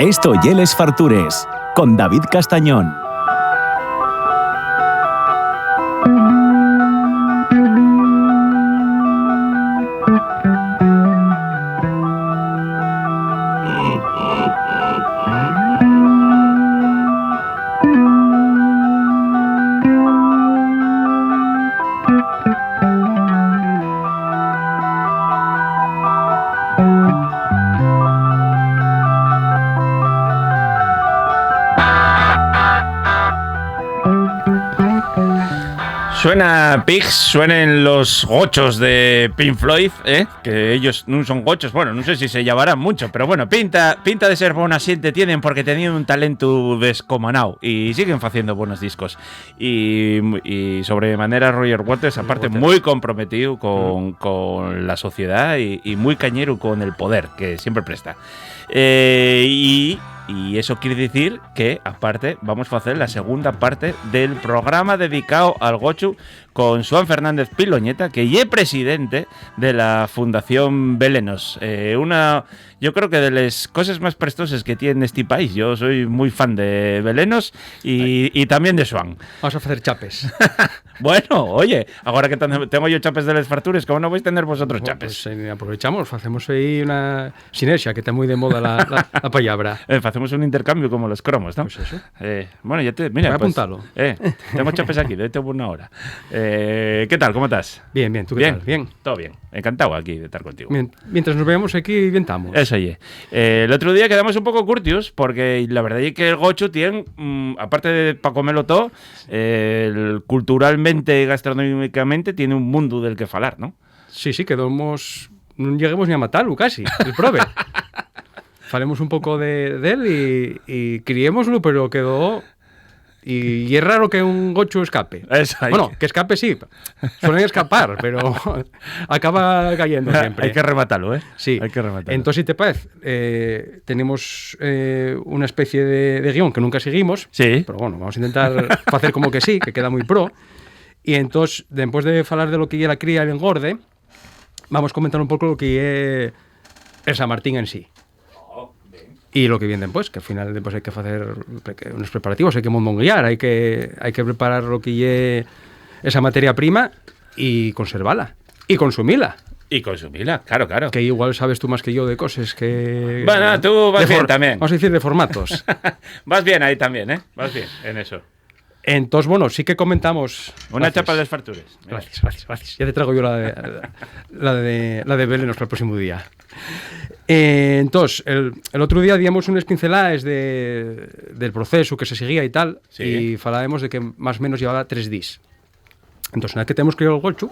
Esto y Les Fartures, con David Castañón. Suena Pigs, suenen los gochos de Pink Floyd, que ellos no son gochos, bueno, no sé si se llamarán mucho, pero bueno, pinta de ser buena xente tienen porque tenían un talento descomunal y siguen haciendo buenos discos. Y sobremanera Roger Waters, aparte muy comprometido con la sociedad y muy cañero con el poder, que siempre presta. Y eso quiere decir que, aparte, vamos a hacer la segunda parte del programa dedicado al gochu con Joan Fernández Piloñeta, que es presidente de la Fundación Belenos. Yo creo que de las cosas más prestosas que tiene este país. Yo soy muy fan de Belenos y también de Joan. Vamos a hacer chapes. Bueno, oye, ahora que tengo yo chapes de Les Fartures, ¿cómo no vais a tener vosotros chapes? Pues aprovechamos, hacemos ahí una sinergia, que está muy de moda la palabra. Hacemos un intercambio como los cromos, ¿no? Pues eso. Bueno, ya te... Mira, voy a pues, apuntarlo. Tengo chapes aquí, de una hora. ¿Qué tal? ¿Cómo estás? Bien, ¿tú qué tal? Bien. Todo bien. Encantado aquí de estar contigo. Mientras nos vemos aquí, inventamos. Eso oye. El otro día quedamos un poco curtios porque la verdad es que el gochu tiene, aparte de para comerlo todo, culturalmente y gastronómicamente tiene un mundo del que falar, ¿no? Sí, quedamos... No lleguemos ni a matarlo casi, el prove. Falemos un poco de él y criémoslo, pero quedó... Y es raro que un gochu escape. Bueno, que escape sí. Suelen escapar, pero acaba cayendo siempre. Hay que rematarlo, ¿eh? Sí. Hay que rematarlo. Entonces, si te parece, tenemos una especie de guión que nunca seguimos. Sí. Pero bueno, vamos a intentar hacer como que sí, que queda muy pro. Y entonces, después de hablar de lo que es la cría y el engorde, vamos a comentar un poco lo que es el San Martín en sí. Y lo que viene después, que al final después hay que hacer unos preparativos, hay que mondonguear, hay que preparar lo que es esa materia prima y conservarla. Y consumirla. Y consumirla, claro. Que igual sabes tú más que yo de cosas que... Bueno, tú vas bien también. Vamos a decir de formatos. Vas bien ahí también, ¿eh? Vas bien en eso. Entonces, bueno, sí que comentamos... Una chapa de Les Fartures. Gracias. Ya te traigo yo la de Belenos para el próximo día. Entonces, el otro día dimos unas pinceladas del proceso que se seguía y tal, sí. Y falábamos de que más o menos llevaba 3 días. Entonces, una vez que tenemos criado el gochu,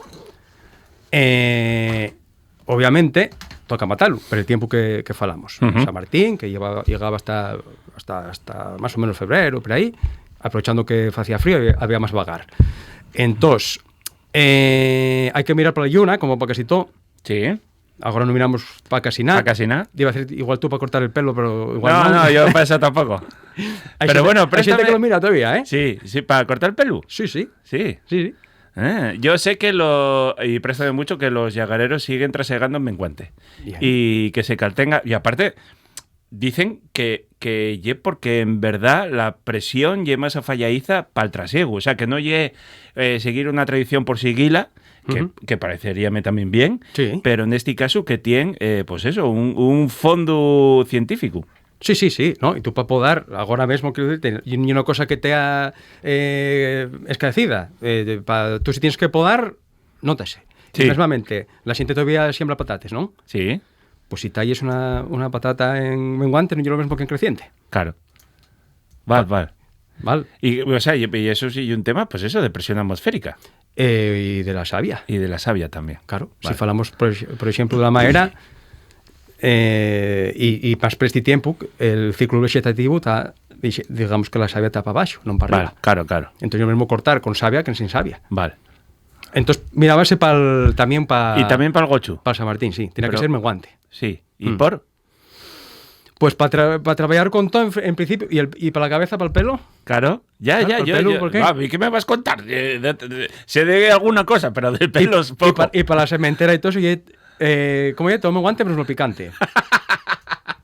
obviamente toca matarlo, pero el tiempo que falamos. San Martín, que llegaba hasta más o menos febrero, por ahí, aprovechando que hacía frío y había más vagar. Entonces, hay que mirar para la lluna, como para casi todo. Sí. Ahora no miramos para casi nada. ¿Para casi nada? Iba a decir igual tú para cortar el pelo, pero igual no, yo para eso tampoco. Pero bueno, hay gente que lo mira todavía, ¿eh? Sí, para cortar el pelo. Sí. Yo sé que y préstame mucho que los yagareros siguen trasegando en menguante. Bien. Y que se caltenga. Y aparte, dicen que porque en verdad la presión lle más afalladiza para el trasiego. O sea, que no lle seguir una tradición por seguirla, que pareceríame también bien, sí. Pero en este caso que tiene, pues eso, un fondo científico. Sí, ¿no? Y tú para podar, ahora mismo, quiero decirte, y una cosa que te ha escaecida, tú si tienes que podar, nótase. Sí. Y mismamente, la gente todavía siembra patates, ¿no? Sí. Pues si talles una patata en menguante, no es lo mismo que en creciente. Claro. Vale. Y eso sí, un tema, pues eso, de presión atmosférica. Y de la savia. Y de la savia también. Claro. Vale. Si hablamos, por ejemplo, de la madera, y más para este tiempo, el ciclo vegetativo está, digamos que la savia está para abajo, no para arriba. Vale, claro. Entonces yo mismo cortar con savia que sin savia. Vale. Entonces, mirábase también para... Y también para el gochu. Para San Martín, sí. Tiene que ser menguante. Sí. ¿Y por? Pues para trabajar con todo, en principio, y para la cabeza, para el pelo. Claro, ya. ¿Por qué? ¿Y qué me vas a contar? Sé de alguna cosa, pero de pelos poco. Y para la sementera y todo eso, como ya todo menguante, pero es lo picante.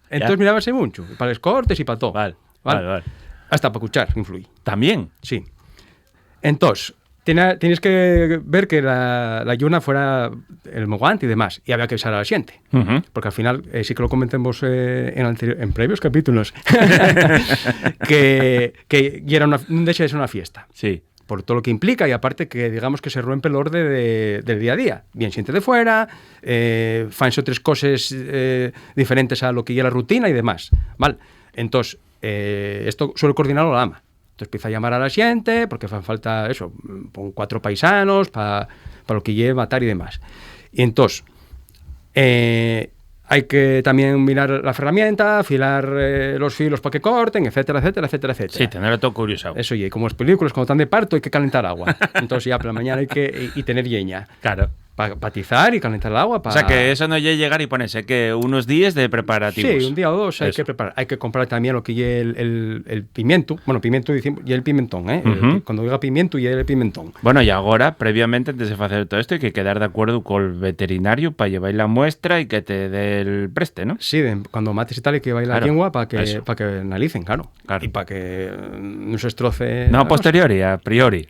Entonces mirábase mucho, para los cortes y para todo. Vale. Hasta para escuchar influye. También. Sí. Entonces, tienes que ver que la lluna fuera el mogante y demás, y había que avisar a la gente. Ujú. Porque al final, sí que lo comentemos en previos capítulos, que era no deja de ser una fiesta. Sí. Por todo lo que implica, y aparte que digamos que se rompe el orden del día a día. Bien xente de fuera, fanse otras cosas diferentes a lo que ya la rutina y demás. Vale. Entonces, esto suele coordinarlo la ama. Entonces empieza a llamar a la xente, porque fan falta eso, pon 4 paisanos para lo que lleve matar y demás. Y entonces, hay que también mirar la herramienta, afilar los filos para que corten, etcétera, etcétera, etcétera, etcétera. Sí, tenerlo todo curioso. Eso, y como las películas, cuando están de parto, hay que calentar agua. Entonces ya por la mañana hay que y tener lleña. Claro. Para atizar y calentar el agua. O sea, que eso no es llegar y ponerse que unos días de preparativos. Sí, un día o dos hay que preparar. Hay que comprar también lo que lleve el pimiento. Bueno, pimiento y el pimentón, ¿eh? Uh-huh. Cuando diga pimiento, y el pimentón. Bueno, y ahora, previamente, antes de hacer todo esto, hay que quedar de acuerdo con el veterinario para llevar la muestra y que te dé el preste, ¿no? Sí, cuando mates y tal, hay que bailar Claro, la lengua para que analicen, claro. Claro. Y para que no se estroce. No, posteriori, a priori.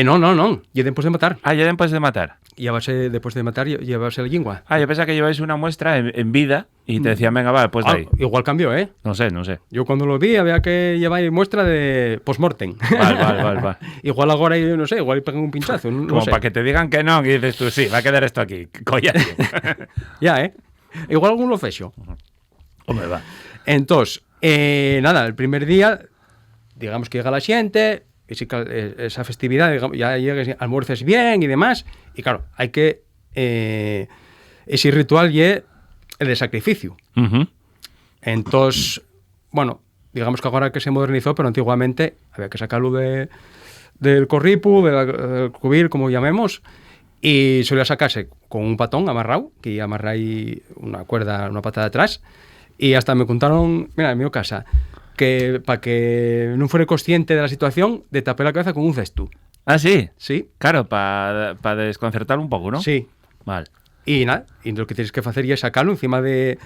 No. Y después de matar. Ah, ya después de matar. Y después de matar, llevarse la lengua. Ah, yo pensaba que lleváis una muestra en vida y te decían, venga, va, pues de ahí. Igual cambió, ¿eh? No sé. Yo cuando lo vi había que llevar muestra de post-mortem. Vale. Igual ahora, no sé, igual pegan un pinchazo. No Como sé. para que te digan que no, y dices tú, sí, va a quedar esto aquí. Collazo. Ya, ¿eh? Igual algún lo fecho. Hombre, va. Entonces, nada, el primer día, digamos que llega la gente, y sí que esa festividad, digamos, ya llegues, almuerces bien y demás, y claro, hay que... ese ritual y el de sacrificio. Uh-huh. Entonces, bueno, digamos que ahora que se modernizó, pero antiguamente había que sacarlo del corripu, del cubil, como llamemos, y solía sacarse con un patón amarrado, que amarra ahí una cuerda, una pata de atrás, y hasta me contaron, mira, en mi casa, que para que no fuera consciente de la situación, de tapar la cabeza con un cesto. Ah, sí. Sí. Claro, para desconcertar un poco, ¿no? Sí. Vale. Y nada, y lo que tienes que hacer es sacarlo encima de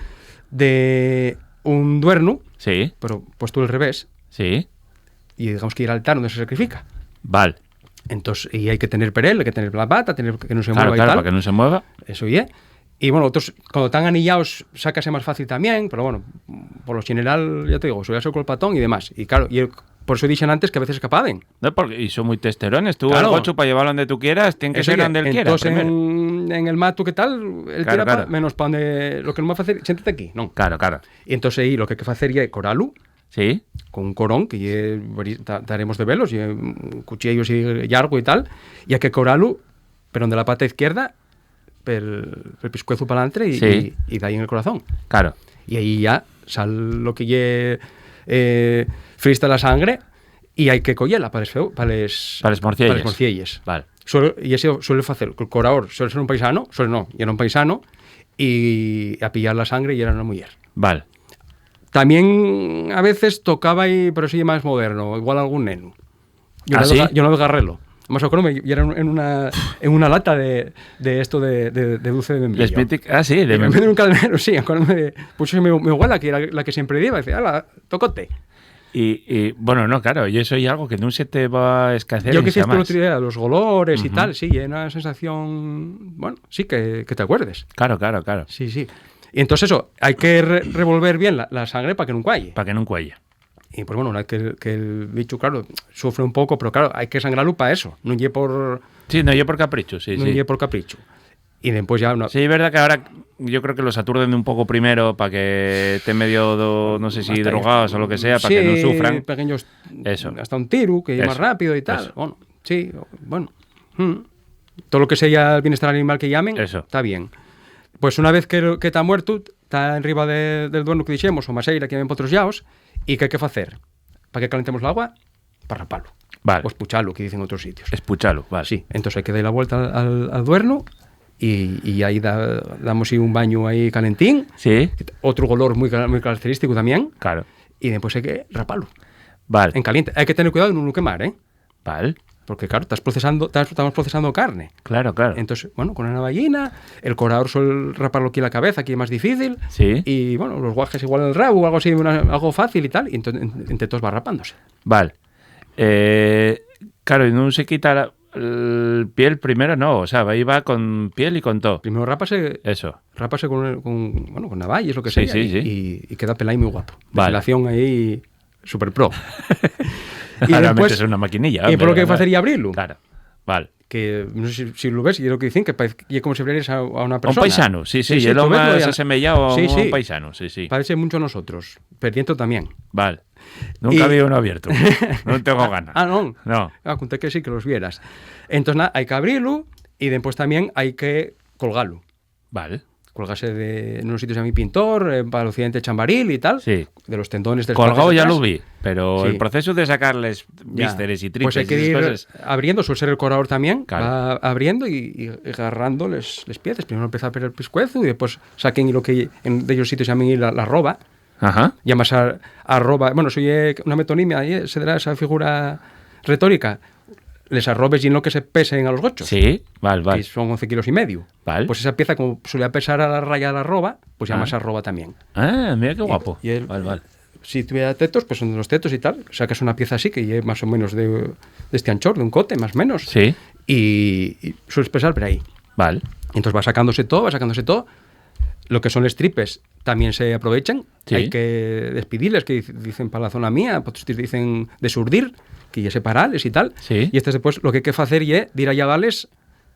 un duerno, Sí. pero puesto al revés, Sí. y digamos que ir al altar donde se sacrifica. Vale. Entonces, y hay que tener perel, hay que tener la pata, tener que no se Claro, mueva y tal. para que no se mueva. Eso y Y bueno, otros, cuando están anillados, sácase más fácil también, pero bueno, por lo general, ya te digo, suele ser con el patón y demás. Y claro, por eso dicen antes que a veces escapaban. No, porque y son muy testerones. Tú, Claro. el gocho, para llevarlo donde tú quieras, tiene que Eso ser ye. donde él quiera. Entonces, Primero. en el mato, ¿qué tal? Él Claro, tira claro. menos para donde... Lo que no me va a hacer, siéntate aquí, no. Claro. Y entonces ahí lo que hay que hacer es coralu, Sí. con un corón, que daremos de velos, y cuchillos y largo y tal, y hay que coralu, pero donde la pata izquierda, el piscuezo para adelante Sí. y de ahí en el corazón. Claro. Y ahí ya sale lo que lle frista la sangre y hay que collela para les morcielles. Vale. Y eso suele hacer, el corador suele ser un paisano, era un paisano, y a pillar la sangre y era una mujer. Vale. También a veces tocaba, pero sí más moderno, igual algún neno. ¿Ah, sí? Yo no agarrélo. Más o menos, y era en una lata de esto de dulce de membrillo. Les mític- Ah, sí. En vez de un cadenero, sí, acuérdame, pues mi abuela, que era la que siempre iba, decía, ¡hala, tocote! Y bueno, no, claro, y eso es algo que no se te va a escasear. Yo que sí, jamás. por otra idea, los olores y Ujú. tal, sí, es una sensación, bueno, sí, que te acuerdes. Claro. Sí. Y entonces eso, hay que revolver bien la sangre para que no cualle. Para que no cuelle. Y pues bueno, una vez que el bicho, claro, sufre un poco, pero claro, hay que sangrarlo para eso, no lle por Sí, no, yo por capricho, sí. capricho. Y después ya Sí, es verdad que ahora yo creo que los aturden un poco primero para que estén medio, no sé si hasta drogados o lo que sea, para que no sufran. Pequeños, Eso. hasta un tiro, que es más Eso. rápido y tal. Eso. Bueno, sí, bueno. Todo lo que sea el bienestar animal que llamen, Eso. está bien. Pues una vez que está muerto, está arriba del duerno que dixemos, o maseira que ven por otros llaos, y que hai que facer? Para que calentemos el agua? Para rapalo. Vale. O espuchalo, que dicen otros sitios. Espuchalo, vale. Sí, entonces hay que dar la vuelta al duerno y ahí damos un baño ahí calentín, Sí, otro olor muy característico también, claro. y después hay que raparlo Vale. en caliente. Hay que tener cuidado de no quemar, ¿eh? Vale. Porque, claro, estamos procesando carne. Claro, claro. Entonces, bueno, con una navallina, el corador suele raparlo aquí en la cabeza, aquí es más difícil. Sí. Y, bueno, los guajes igual en el rabo, o algo así, algo fácil y tal. Y entonces, entre todos va rapándose. Vale. Claro, y no se quita el piel primero, no. O sea, ahí va con piel y con todo. Primero rápase con navalles, lo que Sí, sea. sí. Y queda pelado y muy guapo. Vale. Depilación ahí, super pro. Y Ahora después, metes una maquinilla. y por lo que hombre, hacer abrirlo. Claro, vale. Que no sé si lo ves, y es lo que dicen, que parece que es como si abrieras a una persona. Un paisano, sí, Sí, es lo tú más ves, asemejado a sí, sí. un paisano, sí. Parece mucho a nosotros, pero dentro también. Vale. Nunca Y- había uno abierto. No tengo ganas. No. No. Conté que sí, que los vieras. Entonces, nada, hay que abrirlo y después también hay que colgarlo. Vale. Colgarse en unos sitios a mi pintor, para el occidente Chambaril y tal. Sí. De los tendones del Colgado ya atrás. lo vi, pero Sí. el proceso de sacarles Ya. vísteres y tripes Pues hay que y ir esas cosas. abriendo, suele ser el corador también, Claro. va abriendo y agarrando les piezas. Primero empieza a ver el pescuezo y después saquen lo que de ellos sitios llaman la roba. Ajá. Llamas a roba, bueno, soy una metonimia, se dará esa figura retórica. Les arrobes y en lo que se pesen a los gochos. Sí, vale. Que son 11 kilos y medio. Vale. Pues esa pieza, como suele pesar a la raya de la roba, pues llamas a roba también. Ah, mira qué guapo. Y el- Vale. Si tuviera tetos, pues son de los tetos y tal. Sacas una pieza así, que es más o menos de este anchor, de un cote, más o menos. Sí, Y sueles pesar por ahí. vale. Entonces va sacándose todo. Lo que son los tripes también se aprovechan. Sí. Hay que despedirles, que dicen para la zona mía, otros dicen de surdir, que ya separales y tal. Sí. Y después lo que hay que hacer es ir a llevarles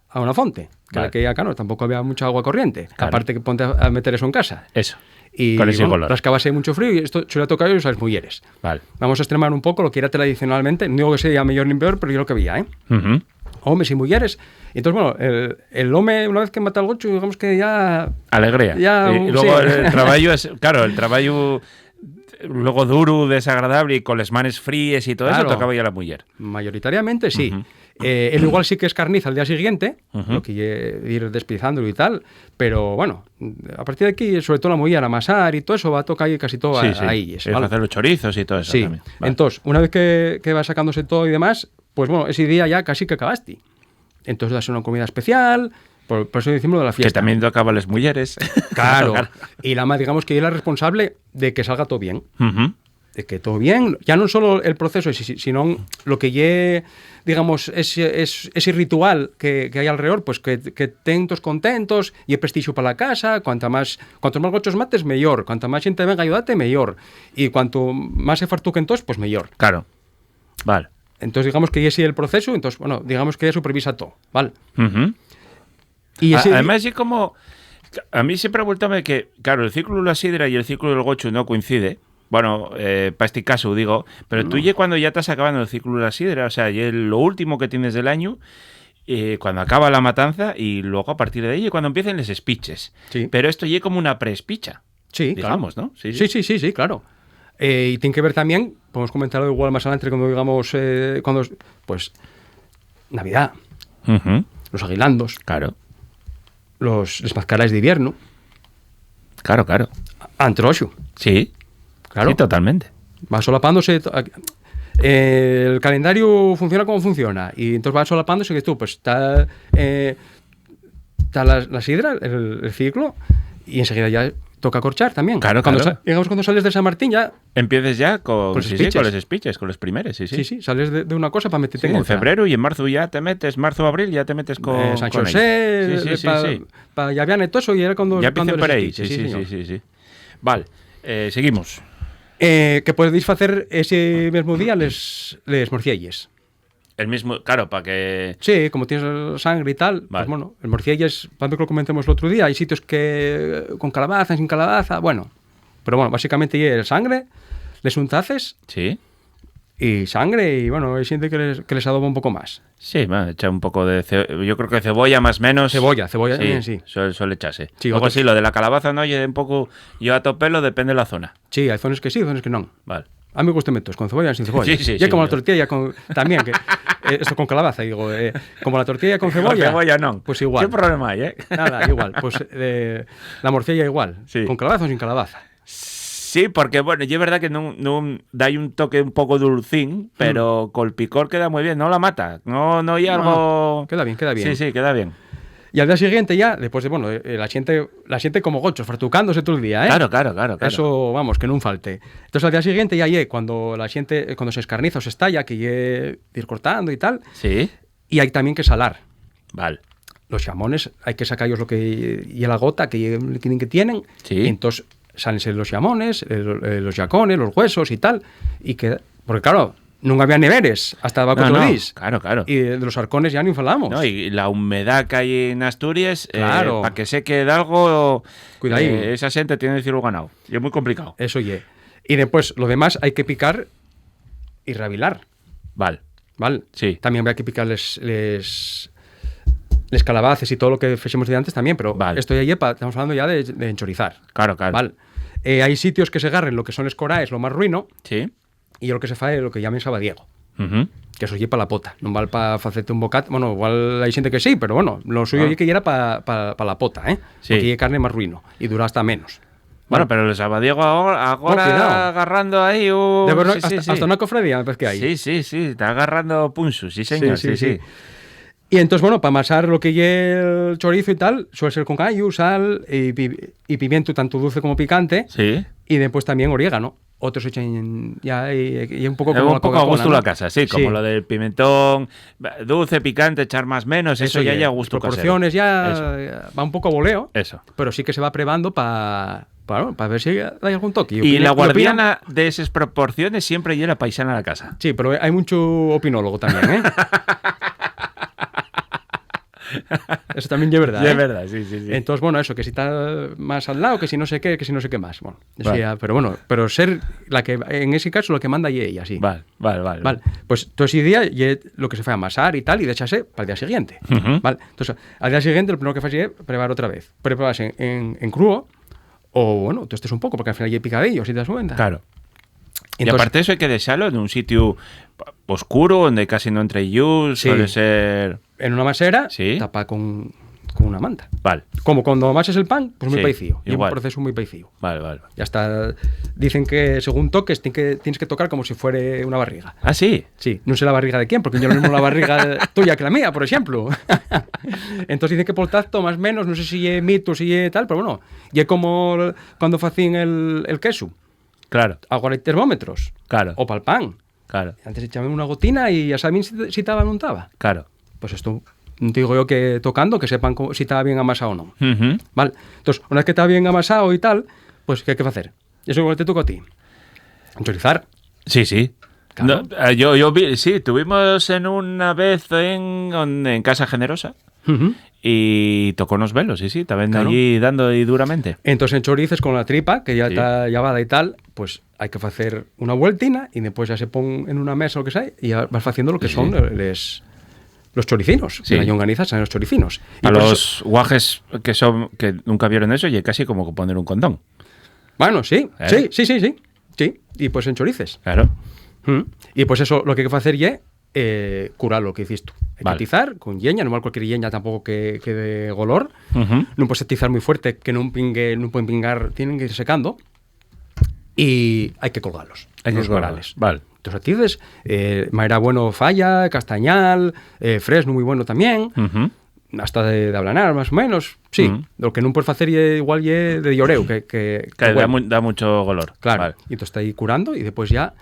a una fonte, que Vale. la que acá no, tampoco había mucha agua corriente. Claro. Aparte que ponte a meter eso en casa. Eso. Y Con ese color. rascabase mucho frío y esto suele tocar a las mujeres. Vale. Vamos a extremar un poco lo que era tradicionalmente, no digo que sea mejor ni peor, pero yo lo que veía, ¿eh? Ujú. Hombres y mujeres. Entonces, bueno, el hombre, una vez que mata al gocho, digamos que ya... Alegría. Ya, Y luego sí. el trabajo es, claro, el trabajo luego duro, desagradable y con las manos fríes y todo Claro. eso tocaba ya la mujer. Mayoritariamente sí. Ujú. Él igual sí que escarniza al día siguiente, Ujú. lo que ir despizándolo y tal, pero bueno, a partir de aquí, sobre todo la mujer, amasar y todo eso, va a tocar casi todo ahí. Es hacer los chorizos y todo eso Sí. también. Vale. Entonces, una vez que va sacándose todo y demás, pues bueno, ese día ya casi que acabaste. Entonces das una comida especial, por eso decimos lo de la que fiesta. también tocaba las mujeres. Claro. Y la más, digamos que ella es la responsable de que salga todo bien. Ujú. De que todo bien, ya no solo el proceso, sino lo que lle, digamos, ese ritual que hay alrededor, pues que estén todos contentos y el prestigio para la casa, cuantos más gochos mates, mejor, cuanta más gente venga a ayudarte, mejor, y cuanto más se fartuquen todos, pues mejor. Claro. Vale. Entonces digamos que ese es el proceso, entonces, bueno, digamos que ella supervisa todo, ¿vale? Ujú. Y ese Además, sí como... A mí siempre ha vuelto a ver que, claro, el ciclo de la sidra y el ciclo del gochu no coincide. Bueno, para este caso digo, pero tú ya cuando ya estás acabando el ciclo de la sidra, o sea, ya lo último que tienes del año, cuando acaba la matanza y luego a partir de ahí cuando empiecen los speeches. Sí. Pero esto ya como una preespicha, sí, digamos, claro. ¿no? Sí, claro. Y tiene que ver también, podemos comentarlo igual más adelante cuando digamos, pues, Navidad, Ujú. los aguilandos, Claro, los mascarais de invierno, claro. antroxo, Sí, claro. sí, totalmente. Va solapándose. El calendario funciona como funciona. Y entonces va solapándose que tú, pues está la sidra, el ciclo, y enseguida ya toca corchar también. Claro, cuando claro. digamos, cuando sales de San Martín ya. Empieces ya con, Con los sí, speeches. con los speeches, con los primeros, sí. Sí, sales de una cosa para meterte Sí, en en otra. febrero y en marzo ya te metes, marzo-abril ya te metes con San con José, ellos. Sí. para Llaviana y todo eso, y era cuando. Ya cuando empiecen por eres ahí, speech, sí. Vale, seguimos. Que podéis hacer ese mismo día les morcielles. El mismo, claro, para que... Sí, como tienes sangre y tal, Vale. pues bueno, el morcielles, para que lo comentemos el otro día, hay sitios que con calabaza, sin calabaza, bueno. Pero bueno, básicamente es sangre, les untaces Sí, y sangre, y bueno, hay gente que les adoba un poco más. sí, bueno, echa un poco de... Yo creo que cebolla más menos... Cebolla también, sí. Suele echarse. Sí, Luego otros- sí, lo de la calabaza, ¿no? Y un poco... Yo a topelo, depende de la zona. Sí, hay zonas que sí, zonas que no. Vale. A mí me gusta metos, con cebolla y sin cebolla. Sí, Ya sí, como la yo- tortilla, también, que, esto con calabaza, digo, como la tortilla con cebolla. Con cebolla no. Pues igual. ¿Qué problema hay, Nada, igual. Pues la morcilla igual. Sí. ¿Con calabaza o sin calabaza? Sí, porque, bueno, yo es verdad que no da ahí un toque un poco dulcín, pero con el picor queda muy bien, no la mata. No hay algo... Queda bien, queda bien. Sí, queda bien. Y al día siguiente ya, después de, bueno, la xente como gochos, fartucándose todo el día, ¿eh? Claro. Eso, vamos, que non falte. Entonces al día siguiente ya cuando la xente, cuando se escarniza o se estalla, que ir cortando y tal, Sí, y hay también que salar. vale. Los xamones hay que sacarlos lo que y la gota que tienen. Sí. Y entonces sálense los xamones, los yacones, los huesos y tal, y que porque claro, non había neveres hasta va No, dís. claro. Y de los arcones ya ni falamos. No, y la humedad que hay en Asturias, Claro. para que se quede algo, Cuidadín. esa gente tiene que decirlo ganado. Y es muy complicado. Eso ye. Y después lo demás hay que picar y rabilar, Vale. ¿vale? Sí. También hay que picar les calabaces y todo lo que fechemos de antes también, pero Vale. esto ya estamos hablando ya de enchorizar. Claro. ¿Vale? Hay sitios que se agarren lo que son les coraes, lo más ruino, Sí. y lo que se fae lo que llamen sabadiego. Ujú. Que eso lle para la pota, non vale para facerte un bocata. Bueno, igual hai xente que sí, pero bueno, lo suyo é que era para la pota, ¿eh? Sí. Porque lle carne máis ruino e dura hasta menos. Bueno, pero el Sabadiego ahora cuidado. agarrando ahí... De verdad, sí, hasta una cofradía me parece que hai. Sí, está agarrando punsus, sí señor, sí. Y entonces, bueno, para amasar lo que lle el chorizo y tal, suele ser con callo, sal y pimiento, tanto dulce como picante. Sí. Y después también orégano. Otros echan ya y un poco Es como un la poco a Coca-Cola, gusto ¿no? la casa, sí, como lo del pimentón, dulce, picante, echar más menos, eso ya ye. a gusto Proporciones casero. ya va un poco a voleo. Eso. Pero sí que se va probando para ver si hay algún toque. Y la guardiana de esas proporciones siempre llega paisana a la casa. Sí, pero hay mucho opinólogo también, ¿eh? Eso también es verdad. Sí, ¿eh? es verdad, sí. Entonces, bueno, eso, que si está más al lado, que si no sé qué, más. Bueno, eso Vale. ya, pero bueno, pero ser la que, en ese caso, lo que manda y ella, sí. Vale. Vale, pues todo ese día ye lo que se fue a amasar y tal, y de echarse para el día siguiente. Ujú. Vale, entonces al día siguiente lo primero que haces es preparar otra vez. Preparas en crudo, o bueno, tú estés un poco, porque al final hay picadillo, si te das cuenta. Claro. Y Entonces, aparte eso hay que dejarlo en un sitio oscuro, donde casi no entre luz, Sí. suele ser... en una masera, Sí. tapa con una manta. Vale, Como cuando amases el pan, pues muy Sí, paicío. Y un igual. proceso muy paicío. vale. Ya está. Dicen que según toques tienes que tocar como si fuera una barriga. Ah, sí. Sí, no sé la barriga de quién, porque yo no mismo la barriga tuya que la mía, por ejemplo. Entonces dicen que por tacto, más o menos, no sé si es mito, si es tal, pero bueno, y es como cuando facían el queso. Claro. Ahora hay termómetros. Claro. O para el pan. Claro. Antes echaban una gotina y ya saben si estaba o no estaba. Claro. Pues esto, no te digo yo que tocando, que sepan si estaba bien amasado o no. Ujú. Vale. Entonces, una vez que está bien amasado y tal, pues ¿qué hay que hacer? Eso igual te toca a ti. Enchorizar. Sí. Claro. No, yo vi, sí, tuvimos en una vez en Casa Generosa Ujú. y tocó unos velos, sí, también Claro. allí dando y duramente. Entonces enchorices con la tripa, que ya Sí. está llavada y tal, pues hay que hacer una vueltina y después ya se pon en una mesa o lo que sea y ya vas haciendo lo que son los choricinos. Sí. En la llonganiza son los choricinos. Y A por eso- los guajes que nunca vieron eso, y casi como poner un condón. Bueno, sí, sí. Y pues enchorices. Claro. Y pues eso, lo que hay que hacer ya curar lo que hiciste tú. Hay que Vale. atizar con yeña, no mal cualquier yeña tampoco que de golor. Ujú. No puedes atizar muy fuerte, que no pueden pingar, tienen que ir secando. Y hay que colgarlos. Hay que los colgarlos, varales. vale. Entonces atices, maera bueno falla, castañal, fresno muy bueno también. Ujú. Hasta de ablanar, más o menos. Sí, Ujú. lo que no puedes hacer igual ye de lloreu, que Que bueno. da mucho color. Claro, Vale. y tú estás ahí curando y después ya,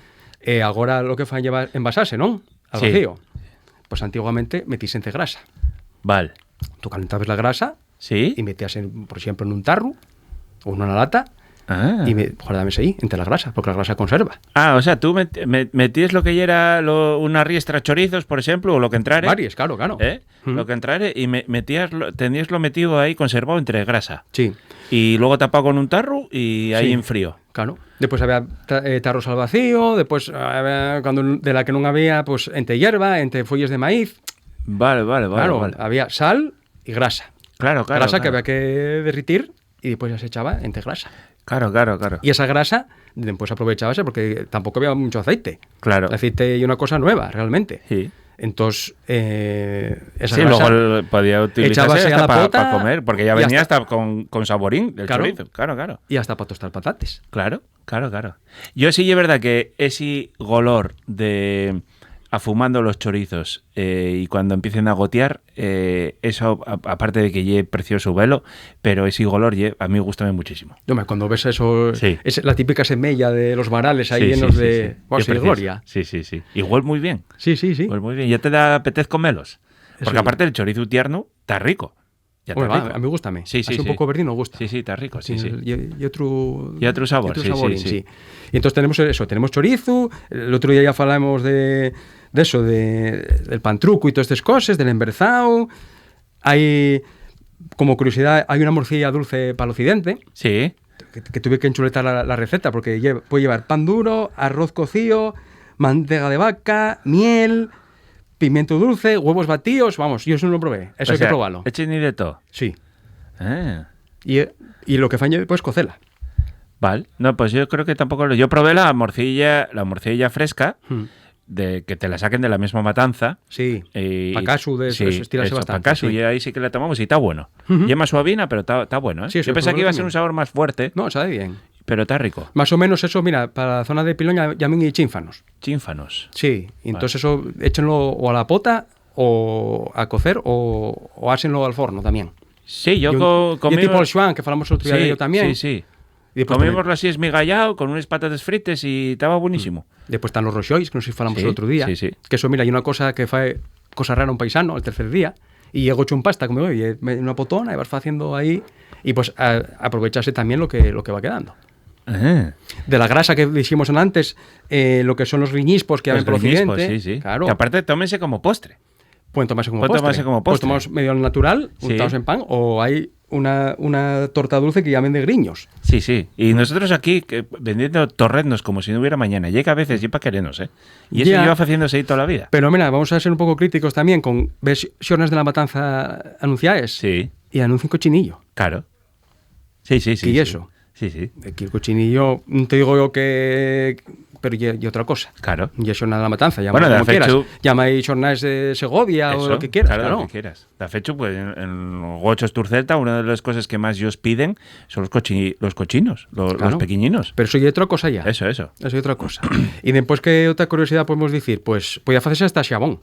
ahora lo que fan llevar envasarse, ¿no? Al Sí. vacío. Pues antiguamente metís grasa. Vale. Tú calentabas la grasa ¿Sí? y metías, por ejemplo, en un tarro o en una lata Ah. y guardabas ahí, entre la grasa, porque la grasa conserva. Ah, o sea, tú metías lo que era una riestra chorizos, por ejemplo, o lo que entrare. Varias, claro. ¿Eh? Mm. Lo que entrare y tenías lo metido ahí conservado entre grasa. Sí, Y luego tapado con un tarro y ahí Sí. en frío. claro. Después había tarros al vacío, después, cuando de la que no había, pues entre hierba, entre folles de maíz. Vale. Claro, había sal y grasa. Claro. Grasa que había que derritir y después ya se echaba entre grasa. Claro. Y esa grasa después aprovechábase porque tampoco había mucho aceite. Claro. El aceite y una cosa nueva, realmente. Sí. Entonces, esa Sí, grasa luego podía utilizarse echábase a hasta la pota para comer, porque ya y venía hasta- hasta con saborín del Claro. chorizo. Claro. y hasta para tostar patates. Claro. Yo sí es verdad que ese golor de afumando los chorizos y cuando empiecen a gotear, eso, aparte de que lle precioso velo, pero ese golor a mí gusta muchísimo. Hombre, cuando ves eso, Sí. es la típica semilla de los varales ahí Sí, llenos sí, de... sí. Buah, Qué sí, de precioso. gloria. Sí. Igual muy bien. Sí. Pues muy bien. ¿Ya te da apetez comelos? Porque Eso aparte el chorizo tierno está rico. Ya está Hombre, va, rico. a mí gústame. Sí, Así un poco verdino gusta. Sí, está rico, sí. Y otro... Y otro sabor, sí. Y entonces tenemos eso, tenemos chorizo, el otro día ya falamos de eso, del pantruco y todas estas cosas, del emberzao. Hay, como curiosidad, hay una morcilla dulce para el occidente, Sí. que tuve que enchuletar la receta, porque puede llevar pan duro, arroz cocido, manteca de vaca, miel, pimiento dulce, huevos batidos. Vamos, yo eso no lo probé, eso hay que probarlo. Echen ni de todo. Sí. Ah. Y lo que fañe, pues cocela. Vale. No, pues yo creo que tampoco yo probé la morcilla fresca, de que te la saquen de la misma matanza. Sí. Y, Pacasu de eso, eso, estírase bastante. Pacasu, Sí. y ahí sí que la tomamos y está bueno. Y es más suavina, pero está bueno, ¿eh? Sí, eso Yo pensé que iba a ser también. un sabor más fuerte, No, sabe bien. pero está rico. Más o menos eso, mira, para la zona de Pilón llaman y chínfanos. Chínfanos. Sí, y entonces eso échenlo o a la pota o a cocer o hácenlo al forno también. Sí, yo Y comí... tipo el Schwan, que falamos otro día de ello también. Sí. Y después, Comimoslo así esmigallado, con unas patatas frites y estaba buenísimo. después están los rochois, que no sé si falamos Sí, el otro día. sí. Que eso, mira, hay una cosa que fue cosa rara a un paisano el tercer día y llegó hecho un pasta, como oye, una potona y vas haciendo ahí y pues aprovecharse también lo que va quedando. Ah. De la grasa que dijimos antes, lo que son los riñispos que hay Los por greñispos, occidente. sí. Claro. Que aparte tómense como postre. Pueden tomarse como Pueden postre. tomarse como Pues postre. tomamos medio natural, Sí. untados en pan, o hay una torta dulce que llamen de griños. Sí. Y nosotros aquí vendiendo torreznos como si no hubiera mañana. Llega a veces y para querernos, ¿eh? Y eso Ya. lleva haciéndose ahí toda la vida. Pero mira, vamos a ser un poco críticos también con versiones de la matanza anunciadas. Sí, Y anuncian cochinillo. claro. Sí. ¿Y eso? Sí, Aquí el cochinillo, no te digo yo que... Pero y otra cosa. claro. Y eso nada de la matanza, llama Bueno, de como quieras. fechu- Llama ahí jornales de Segovia o Eso, lo que quieras, claro. claro. Lo que quieras. De hecho, pues en los gochos Turcelta, una de las cosas que más ellos piden son los cochinos, los Claro. pequeñinos. Pero eso y otra cosa ya. Eso. Eso y otra cosa. Y después, ¿qué otra curiosidad podemos decir? Pues podía hacerse hasta xabón.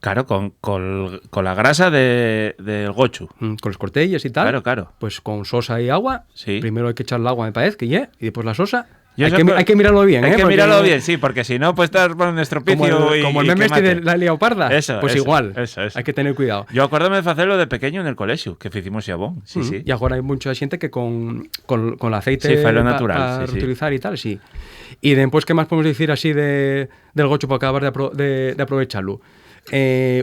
Claro, con la grasa del gochu. Con los cortellas y tal. Claro. Pues con sosa y agua. Sí. Primero hay que echar el agua, me parece, que ya. Y después la sosa. Yo Hay eso que, creo- hay que mirarlo bien, Hay ¿eh? que Porque mirarlo bien, sí, porque si no, pues estás poniendo estropicio como el y meme este quémate. de la leoparda. Eso, pues eso, igual. eso. Hay que tener cuidado. Yo acuérdame de hacerlo de pequeño en el colegio, que hicimos xabón. Sí. Y ahora hay mucha gente que con el aceite Sí, fue lo pa- natural, pa sí. reutilizar y tal, sí. Y después, ¿qué más podemos decir así del gocho para acabar de aprovecharlo?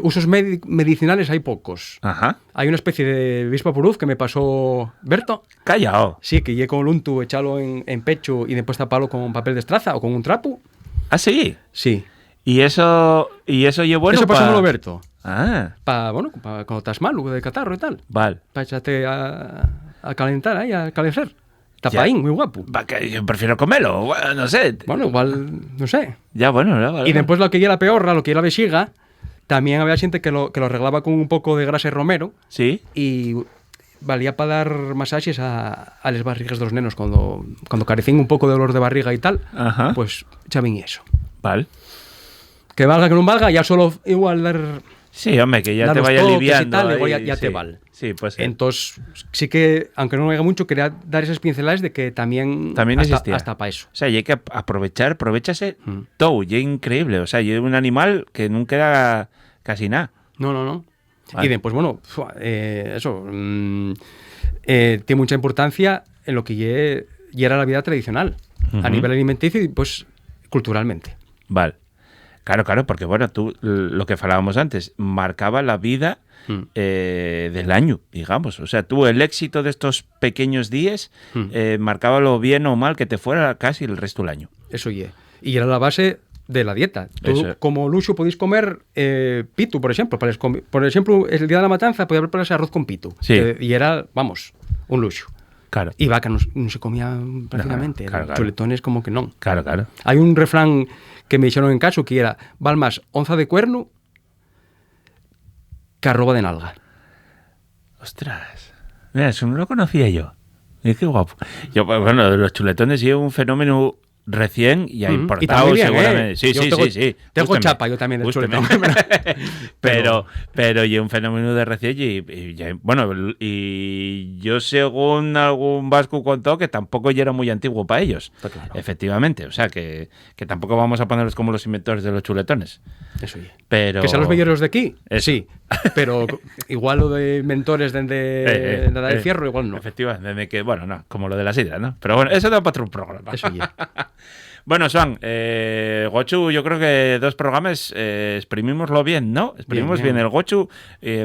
Usos medicinales hay pocos. Ajá. Hay una especie de Vispa puruz que me pasó Berto. Callao. Sí, que llegue con el untu, echarlo en pecho y después taparlo con papel de estraza o con un trapo. Ah, sí. Sí. Y eso yo bueno Eso pasó con Berto. Ah, Cuando estás malo de catarro y tal. vale. Para echarte a calentar ahí, a calentar. Ya. Tapaín, muy guapo. Va, que yo prefiero comerlo, bueno, no sé. Bueno, igual, no sé. Ya, bueno, ya, vale. Y después lo que era la peorra, lo que era la vexiga, también había gente que lo arreglaba con un poco de grasa de romero Sí. y valía para dar masajes a las barrigas de los nenos cuando carecían un poco de dolor de barriga y tal. Ajá. Pues echaban eso. Vale. Que valga que no valga, ya solo igual dar... Sí, hombre, que ya dar te los vaya toques y aliviando. tal, igual ahí, ya sí. te vale. Sí, pues sí. Entonces, sí que, aunque no me haga mucho, quería dar esas pinceladas de que también existía. hasta para eso. O sea, y hay que aprovechase todo, y es increíble. O sea, y es un animal que nunca queda casi nada. No. Vale. Y después, bueno, eso tiene mucha importancia en lo que era la vida tradicional, a nivel alimenticio y pues culturalmente. Vale. Claro, porque bueno, tú, lo que hablábamos antes, marcaba la vida del año, digamos. O sea, tú el éxito de estos pequeños días marcaba lo bien o mal que te fuera casi el resto del año. Eso y era la base de la dieta. Tú, Eso. como luxo, podéis comer pitu, por ejemplo. Por ejemplo, el día de la matanza podía prepararse arroz con pitu. Sí. Y era, vamos, un luxo. Claro. Y vaca no se comía prácticamente. claro. Chuletones como que no. Claro. Hay un refrán que me dijeron en caso que era val más onza de cuerno que arroba de nalga. Ostras. Mira, eso no lo conocía yo. Qué guapo. Yo, bueno, de los chuletones sí es un fenómeno recién y ha importado y bien, seguramente. Sí, sí, sí. Tengo Gústeme, chapa yo también del gústeme. chuletón. pero y un fenómeno de recién y bueno, y yo según algún vasco contó que tampoco ya era muy antiguo para ellos. Claro. Efectivamente, o sea que tampoco vamos a ponerlos como los inventores de los chuletones. Eso ya. Pero Que sean los belleros de aquí, Eso. sí. Pero igual lo de mentores de la del fierro, igual no. Efectivamente, que, bueno, no, como lo de la sidra, ¿no? Pero bueno, eso da para otro programa. Eso ya. Bueno, Swan, Gochu, yo creo que 2 programas exprimimoslo bien, ¿no? Exprimimos bien el Gochu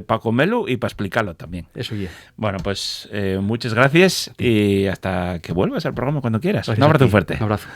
para comerlo y para explicarlo también. Eso ya. Bueno, pues muchas gracias y hasta que vuelvas al programa cuando quieras. Gracias Un abrazo a ti. fuerte. Un abrazo.